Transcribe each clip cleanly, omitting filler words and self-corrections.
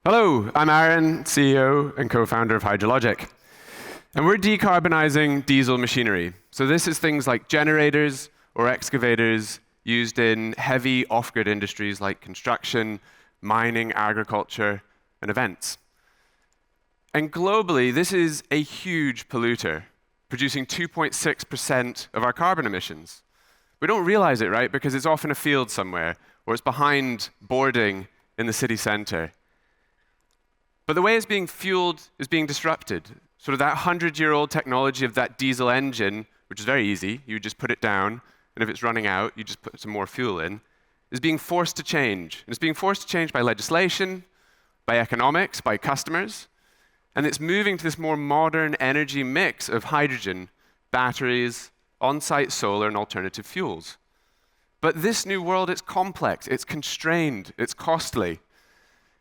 Hello, I'm Aaron, CEO and co-founder of Hydrologiq. And we're decarbonizing diesel machinery. So this is things like generators or excavators used in heavy off-grid industries like construction, mining, agriculture, and events. And globally, this is a huge polluter, producing 2.6% of our carbon emissions. We don't realize it, right? Because it's off in a field somewhere, or it's behind boarding in the city center. But the way it's being fueled is being disrupted. Sort of that 100-year-old technology of that diesel engine, which is very easy, you just put it down, and if it's running out, you just put some more fuel in, is being forced to change. And it's being forced to change by legislation, by economics, by customers, and it's moving to this more modern energy mix of hydrogen, batteries, on-site solar, and alternative fuels. But this new world, it's complex, it's constrained, it's costly.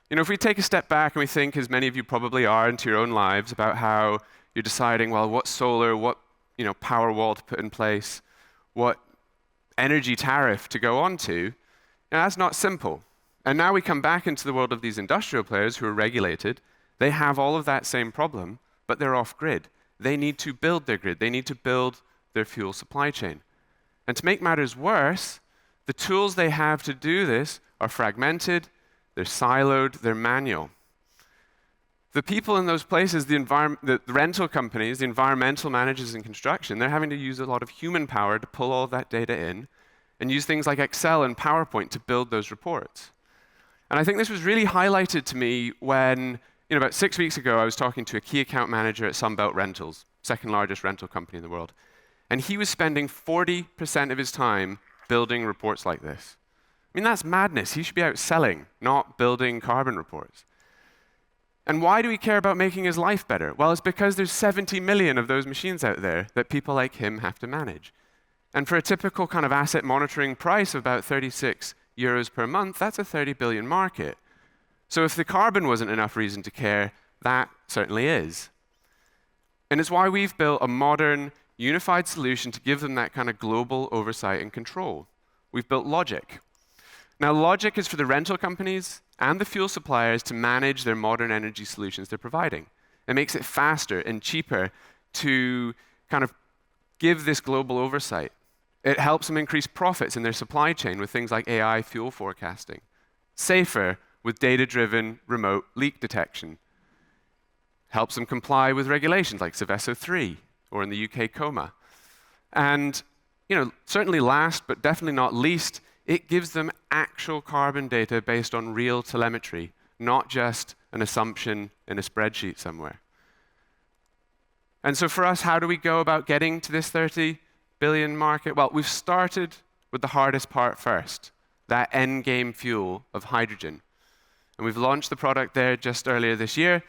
You know, if we take a step back and we think, as many of you probably are into your own lives, about how you're deciding, well, what solar, what power wall to put in place, what energy tariff to go on to, that's not simple. And now we come back into the world of these industrial players who are regulated. They have all of that same problem, but they're off-grid. They need to build their grid. They need to build their fuel supply chain. And to make matters worse, the tools they have to do this are fragmented, they're siloed, they're manual. The people in those places, the rental companies, the environmental managers in construction, they're having to use a lot of human power to pull all of that data in and use things like Excel and PowerPoint to build those reports. And I think this was really highlighted to me when, about 6 weeks ago, I was talking to a key account manager at Sunbelt Rentals, second largest rental company in the world. And he was spending 40% of his time building reports like this. I mean, that's madness. He should be out selling, not building carbon reports. And why do we care about making his life better? Well, it's because there's 70 million of those machines out there that people like him have to manage. And for a typical kind of asset monitoring price of about 36 euros per month, that's a 30 billion market. So if the carbon wasn't enough reason to care, that certainly is. And it's why we've built a modern, unified solution to give them that kind of global oversight and control. We've built Logiq. Now, Logiq is for the rental companies and the fuel suppliers to manage their modern energy solutions they're providing. It makes it faster and cheaper to kind of give this global oversight. It helps them increase profits in their supply chain with things like AI fuel forecasting. Safer with data-driven remote leak detection. Helps them comply with regulations like Seveso 3 or in the UK COMA. And certainly last but definitely not least, it gives them actual carbon data based on real telemetry, not just an assumption in a spreadsheet somewhere. And so for us, how do we go about getting to this 30 billion market? Well, we've started with the hardest part first, that end game fuel of hydrogen. And we've launched the product there just earlier this year.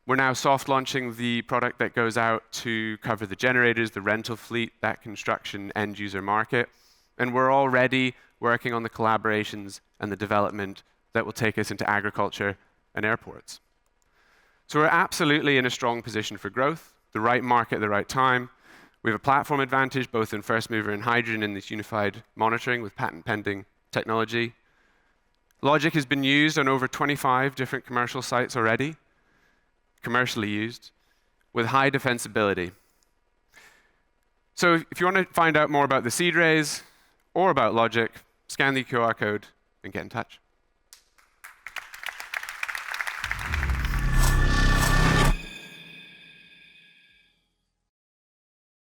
We're now soft launching the product that goes out to cover the generators, the rental fleet, that construction end user market. And we're already working on the collaborations and the development that will take us into agriculture and airports. So we're absolutely in a strong position for growth, the right market at the right time. We have a platform advantage, both in first mover and hydrogen in this unified monitoring with patent pending technology. Logiq has been used on over 25 different commercial sites already, commercially used, with high defensibility. So if you want to find out more about the seed raise or about Logiq, scan the QR code and get in touch.